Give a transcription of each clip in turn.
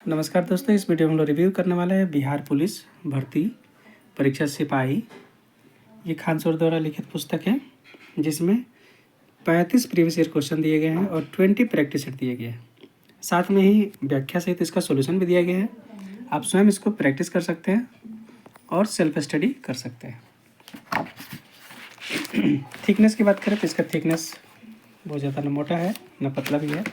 नमस्कार दोस्तों, इस वीडियो में हम लोग रिव्यू करने वाले हैं बिहार पुलिस भर्ती परीक्षा सिपाही। ये खान सर द्वारा लिखित पुस्तक है जिसमें 35 प्रीवियस ईयर क्वेश्चन दिए गए हैं और 20 प्रैक्टिस सेट दिए गए हैं। साथ में ही व्याख्या सहित इसका सॉल्यूशन भी दिया गया है। आप स्वयं इसको प्रैक्टिस कर सकते हैं और सेल्फ स्टडी कर सकते हैं। थिकनेस की बात करें तो इसका थिकनेस बहुत ज़्यादा न मोटा है न पतला भी है।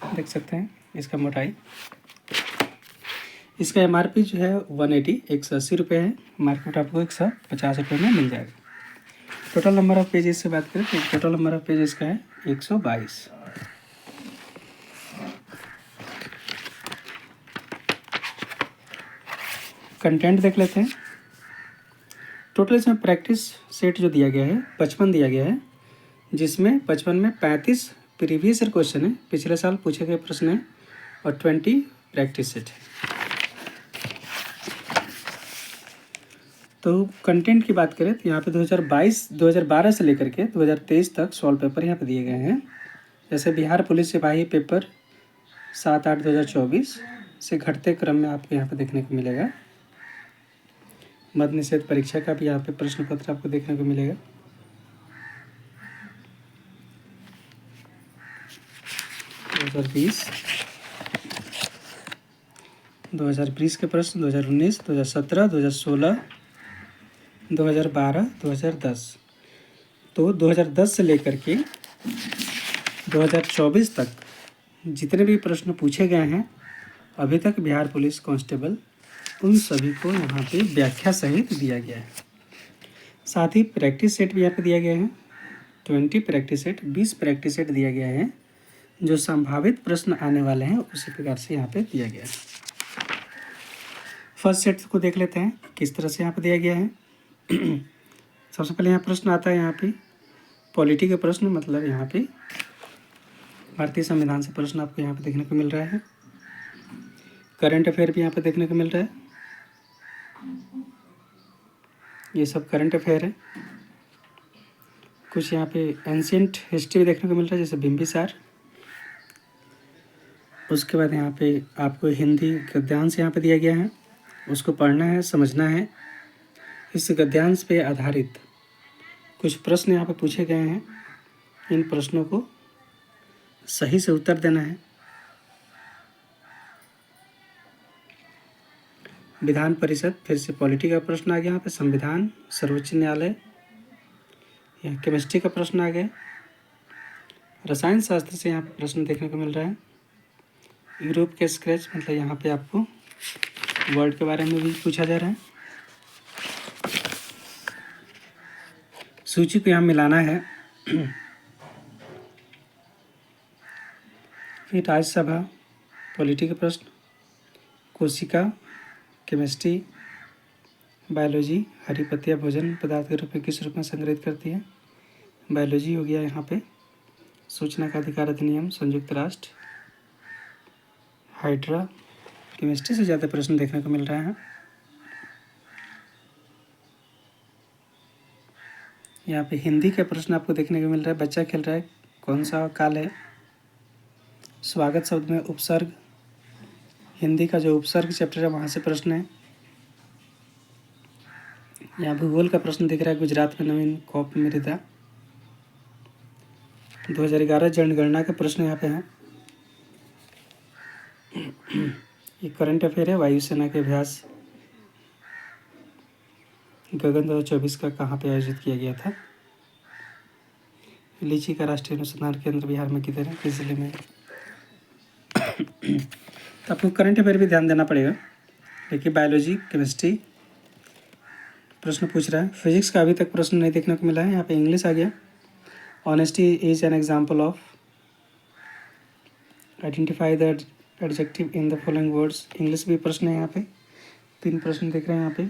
देख सकते हैं इसका मोटाई। इसका MRP जो है 180 रुपये है। मार्केट आपको 150 रुपये में मिल जाएगा। टोटल नंबर ऑफ पेजेस से बात करें तो टोटल नंबर ऑफ पेजेस का है 122। कंटेंट देख लेते हैं। टोटल इसमें प्रैक्टिस सेट जो दिया गया है 55 दिया गया है, जिसमें 55 में 35 प्रीवियस ईयर क्वेश्चन है, पिछले साल पूछे गए प्रश्न है, और 20 प्रैक्टिस सेट है। तो कंटेंट की बात करें तो यहाँ पे 2012 से लेकर के 2023 तक सॉल्व पेपर यहाँ पे दिए गए हैं। जैसे बिहार पुलिस सिपाही पेपर 7/8/2024 से घटते क्रम में आपको यहाँ पे देखने को मिलेगा। मद्य निषेध परीक्षा का भी यहाँ पे प्रश्न पत्र आपको देखने को मिलेगा। दो हज़ार बीस के प्रश्न 2019, 2017, 2016, 2012, 2010। तो 2010 से लेकर के 2024 तक जितने भी प्रश्न पूछे गए हैं अभी तक बिहार पुलिस कांस्टेबल, उन सभी को यहाँ पे व्याख्या सहित दिया गया है। साथ ही प्रैक्टिस सेट भी यहाँ पे दिया गया है। 20 प्रैक्टिस सेट, 20 प्रैक्टिस सेट दिया गया है। जो संभावित प्रश्न आने वाले हैं उसी प्रकार से यहाँ पे दिया गया है। फर्स्ट सेट को देख लेते हैं किस तरह से यहाँ पे दिया गया है। सबसे पहले यहाँ प्रश्न आता है यहाँ पे पॉलिटी के प्रश्न, मतलब यहाँ पे भारतीय संविधान से प्रश्न आपको यहाँ पे देखने को मिल रहा है। करंट अफेयर भी यहाँ पे देखने को मिल रहा है। ये सब करंट अफेयर है। कुछ यहाँ पे एंशिएंट हिस्ट्री भी देखने को मिल रहा है, जैसे बिंबिसार। उसके बाद यहाँ पे आपको हिंदी गद्यांश यहाँ पे दिया गया है, उसको पढ़ना है, समझना है। इस गद्यांश पे आधारित कुछ प्रश्न यहाँ पे पूछे गए हैं। इन प्रश्नों को सही से उत्तर देना है। विधान परिषद, फिर से पॉलिटी का प्रश्न आ गया यहाँ पे। संविधान, सर्वोच्च न्यायालय, यहाँ केमिस्ट्री का प्रश्न आ गया। रसायन शास्त्र से यहाँ पे प्रश्न देखने को मिल रहा है। यूरोप के स्क्रैच, मतलब यहाँ पे आपको वर्ड के बारे में भी पूछा जा रहा है। सूची को यहाँ मिलाना है। फिर राज्यसभा, पॉलिटी के प्रश्न, कोशिका, केमिस्ट्री, बायोलॉजी, हरी पत्तियाँ भोजन पदार्थ के रूप में किस रूप में संग्रहित करती है। बायोलॉजी हो गया यहाँ पे। सूचना का अधिकार अधिनियम, संयुक्त राष्ट्र, हाइड्रा। केमिस्ट्री से ज़्यादा प्रश्न देखने को मिल रहे हैं। यहाँ पे हिंदी का प्रश्न आपको देखने को मिल रहा है। बच्चा खेल रहा है, कौन सा काल है। स्वागत शब्द में उपसर्ग, हिंदी का जो उपसर्ग चैप्टर है वहाँ से प्रश्न है। यहाँ भूगोल का प्रश्न दिख रहा है। गुजरात में नवीन कॉप मृदा। 2011 जनगणना का प्रश्न यहाँ पे है। ये करंट अफेयर है। वायुसेना के अभ्यास गगन 2024 का कहाँ पे आयोजित किया गया था। लीची का राष्ट्रीय अनुसंधान केंद्र बिहार में किधर है, किस जिले में। तो आपको करंट अफेयर भी ध्यान देना पड़ेगा। देखिए बायोलॉजी, केमिस्ट्री प्रश्न पूछ रहा है। फिजिक्स का अभी तक प्रश्न नहीं देखने को मिला है। यहाँ पे इंग्लिश आ गया। Honesty is an example of, identify the adjective in the following words. English भी प्रश्न है यहाँ पे। 3 प्रश्न देख रहे हैं यहाँ पे।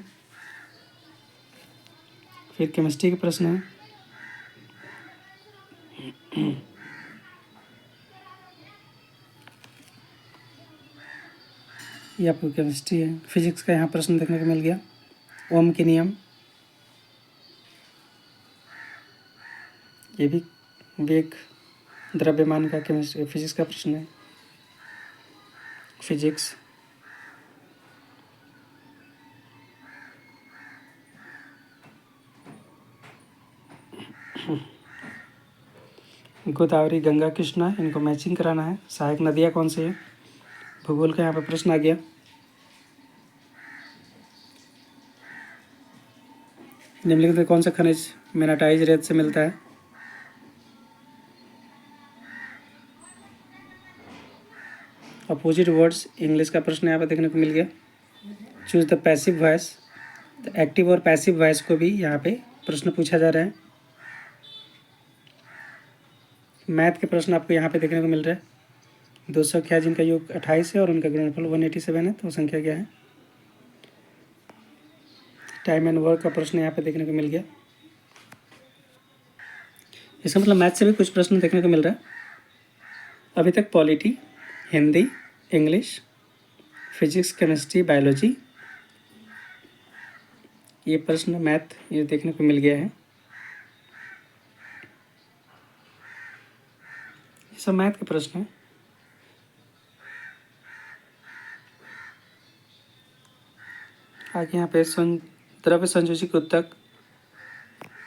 फिर केमिस्ट्री के प्रश्न है। ये आपको केमिस्ट्री है। फिजिक्स का यहाँ प्रश्न देखने को मिल गया। ओम के नियम, ये भी वेग द्रव्यमान का केमिस्ट्री फिजिक्स का प्रश्न है। फिजिक्स, गोदावरी, गंगा, कृष्णा, इनको मैचिंग कराना है। सहायक नदियाँ कौन सी है? भूगोल का यहाँ पर प्रश्न आ गया। निम्नलिखित में कौन सा खनिज मेनाटाइज रेत से मिलता है? अपोजिट वर्ड्स इंग्लिश का प्रश्न यहाँ पर देखने को मिल गया। Choose the passive voice. तो एक्टिव और पैसिव वॉइस को भी यहाँ पे प्रश्न पूछा जा रहा है। मैथ के प्रश्न आपको यहाँ पे देखने को मिल रहा है। 2 संख्या जिनका योग 28 है और उनका गुणनफल 187 है, तो संख्या क्या है? टाइम एंड वर्क का प्रश्न यहाँ पे देखने को मिल गया। इसका मतलब मैथ से भी कुछ प्रश्न देखने को मिल रहा है। अभी तक polity, Hindi, English, physics, chemistry, biology, ये प्रश्न मैथ ये देखने को मिल गया है। ये सब मैथ के प्रश्न हैं। आगे यहाँ पे द्रव्य संयोजक उत्तक,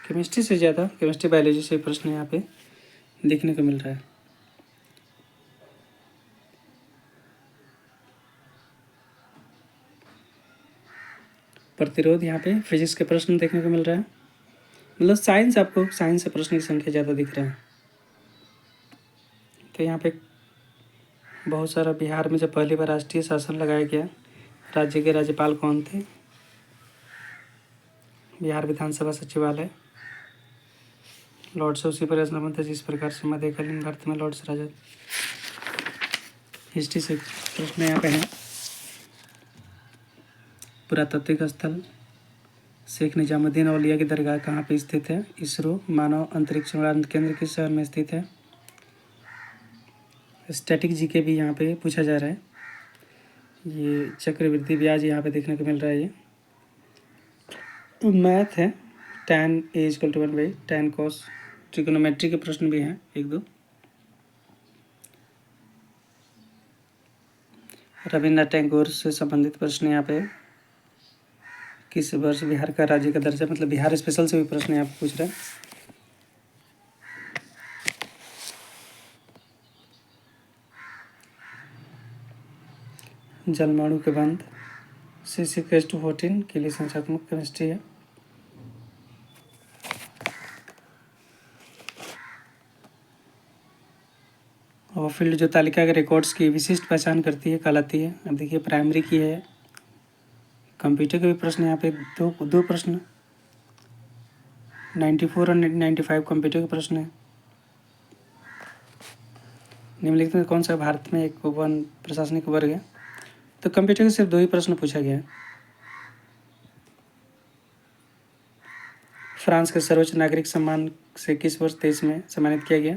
केमिस्ट्री से ज़्यादा केमिस्ट्री बायोलॉजी से प्रश्न यहाँ पे देखने को मिल रहा है। प्रतिरोध यहाँ पे फिजिक्स के प्रश्न देखने को मिल रहा है। मतलब साइंस, आपको साइंस से प्रश्न की संख्या ज़्यादा दिख रहा है। तो यहाँ पे बहुत सारा, बिहार में जब पहली बार राष्ट्रीय शासन लगाया गया, राज्य के राज्यपाल कौन थे? बिहार विधानसभा सचिवालय, लॉर्ड्स उसी पर रचना बनता है जिस प्रकार से मध्यकालीन भारत में लॉर्ड्स राजा। हिस्ट्री से प्रश्न यहाँ पे है। पुरातात्विक स्थल शेख निजामुद्दीन औलिया की दरगाह कहाँ पे स्थित है? इसरो मानव अंतरिक्ष उड़ान केंद्र किस शहर में स्थित है? स्टैटिक जीके भी यहाँ पे पूछा जा रहा है। ये चक्रवृद्धि ब्याज यहाँ पे देखने को मिल रहा है। ये मैथ है। tan a = 1/tan cos, trigonometry के प्रश्न भी हैं 1-2। रविन्द्रनाथ टैगोर से संबंधित प्रश्न यहाँ पे। किस वर्ष बिहार का राज्य का दर्जा, मतलब बिहार स्पेशल से भी प्रश्न यहाँ पे पूछ रहे हैं। जलमाणु के बंध C6H14 के लिए संख्यात्मक केमिस्ट्री है। और फील्ड जो तालिका के रिकॉर्ड्स की विशिष्ट पहचान करती है कहलाती है। अब देखिए प्राइमरी की है। कंप्यूटर के भी प्रश्न यहाँ पे दो प्रश्न 94 और 95 कंप्यूटर के प्रश्न है। निम्नलिखित में कौन सा भारत में एक वन प्रशासनिक वर्ग है? तो कंप्यूटर के सिर्फ 2 ही प्रश्न पूछा गया है। फ्रांस के सर्वोच्च नागरिक सम्मान से किस वर्ष 23 में सम्मानित किया गया?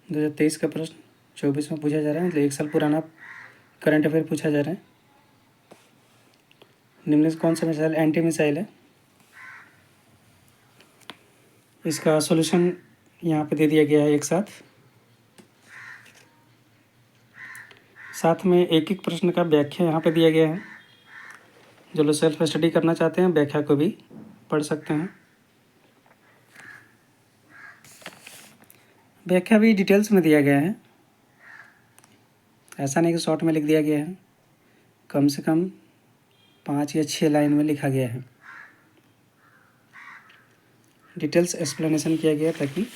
2023 का प्रश्न 24 में पूछा जा रहा है, मतलब 1 साल पुराना करंट अफेयर पूछा जा रहा है। निम्नलिखित कौन सा मिसाइल एंटी मिसाइल है? इसका सॉल्यूशन यहाँ पे दे दिया गया है एक साथ में एक प्रश्न का व्याख्या यहाँ पे दिया गया है। जो लोग सेल्फ स्टडी करना चाहते हैं व्याख्या को भी पढ़ सकते हैं। व्याख्या भी डिटेल्स में दिया गया है, ऐसा नहीं कि शॉर्ट में लिख दिया गया है। कम से कम 5 या 6 लाइन में लिखा गया है। डिटेल्स एक्सप्लेनेशन किया गया ताकि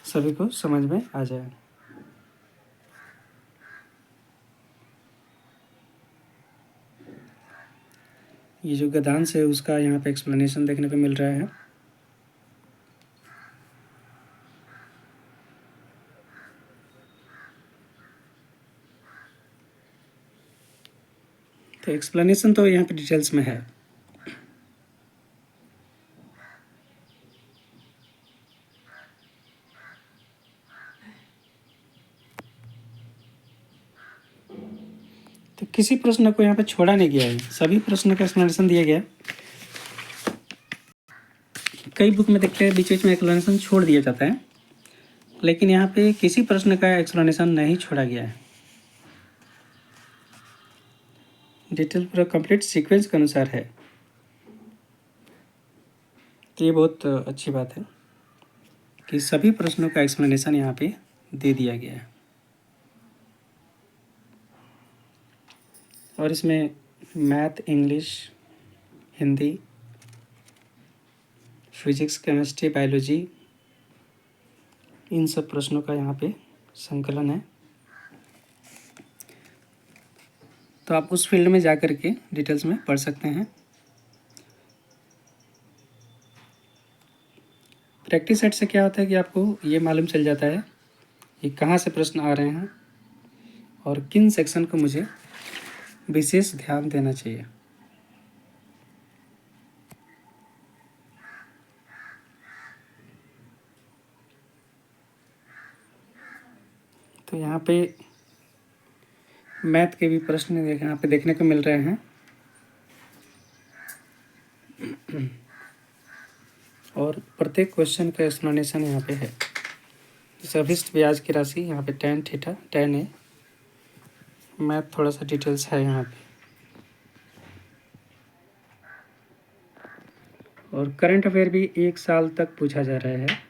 सभी को समझ में आ जाए। ये जो गद्यांश है उसका यहाँ पे एक्सप्लेनेशन देखने को मिल रहा है। तो एक्सप्लेनेशन तो यहाँ पे डिटेल्स में है। तो किसी प्रश्न को यहाँ पे छोड़ा नहीं गया है, सभी प्रश्न का एक्सप्लेनेशन दिया गया है। कई बुक में देखते हैं बीच बीच में एक्सप्लेनेशन छोड़ दिया जाता है, लेकिन यहाँ पे किसी प्रश्न का एक्सप्लेनेशन नहीं छोड़ा गया है। डिटेल पूरा कंप्लीट सीक्वेंस के अनुसार है। तो ये बहुत अच्छी बात है कि सभी प्रश्नों का एक्सप्लेनेशन यहाँ पे दे दिया गया है। और इसमें math, English, Hindi, physics, chemistry, biology, इन सब प्रश्नों का यहाँ पे संकलन है। तो आप उस फील्ड में जा कर के डिटेल्स में पढ़ सकते हैं। प्रैक्टिस सेट से क्या होता है कि आपको ये मालूम चल जाता है कि कहाँ से प्रश्न आ रहे हैं और किन सेक्शन को मुझे विशेष ध्यान देना चाहिए। तो यहाँ पे मैथ के भी प्रश्न यहाँ पे देखने को मिल रहे हैं। और प्रत्येक क्वेश्चन का एक्सप्लेनेशन यहाँ पे है। जैसे अभिष्ट ब्याज की राशि यहाँ पे tan थीटा tan है। मैथ थोड़ा सा डिटेल्स है यहाँ पे। और करंट अफेयर भी 1 साल तक पूछा जा रहा है।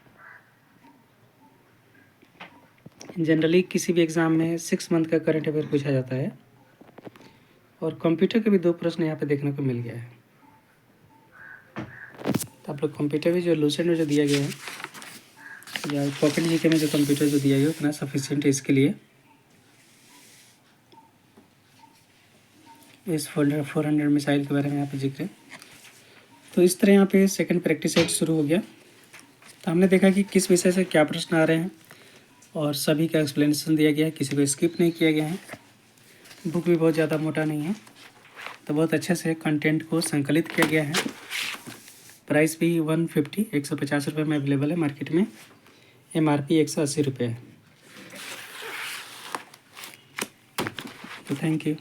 जनरली किसी भी एग्ज़ाम में 6 मंथ का करंट अफेयर पूछा जाता है। और कंप्यूटर के भी 2 प्रश्न यहाँ पे देखने को मिल गया है। तो आप लोग कंप्यूटर भी जो लूसेंट में जो दिया गया है या पॉकेट जीके में जो कंप्यूटर जो दिया गया है उतना सफिशिएंट है इसके लिए। इस 400 मिसाइल के बारे में यहाँ पे जिक्र है। तो इस तरह यहाँ पे सेकंड प्रैक्टिस सेट शुरू हो गया। तो हमने देखा कि किस विषय से क्या प्रश्न आ रहे हैं और सभी का एक्सप्लेनेशन दिया गया है, किसी को स्किप नहीं किया गया है। बुक भी बहुत ज़्यादा मोटा नहीं है, तो बहुत अच्छे से कंटेंट को संकलित किया गया है। प्राइस भी 150 रुपये में अवेलेबल है मार्केट में। MRP 180 रुपये है। तो थैंक यू।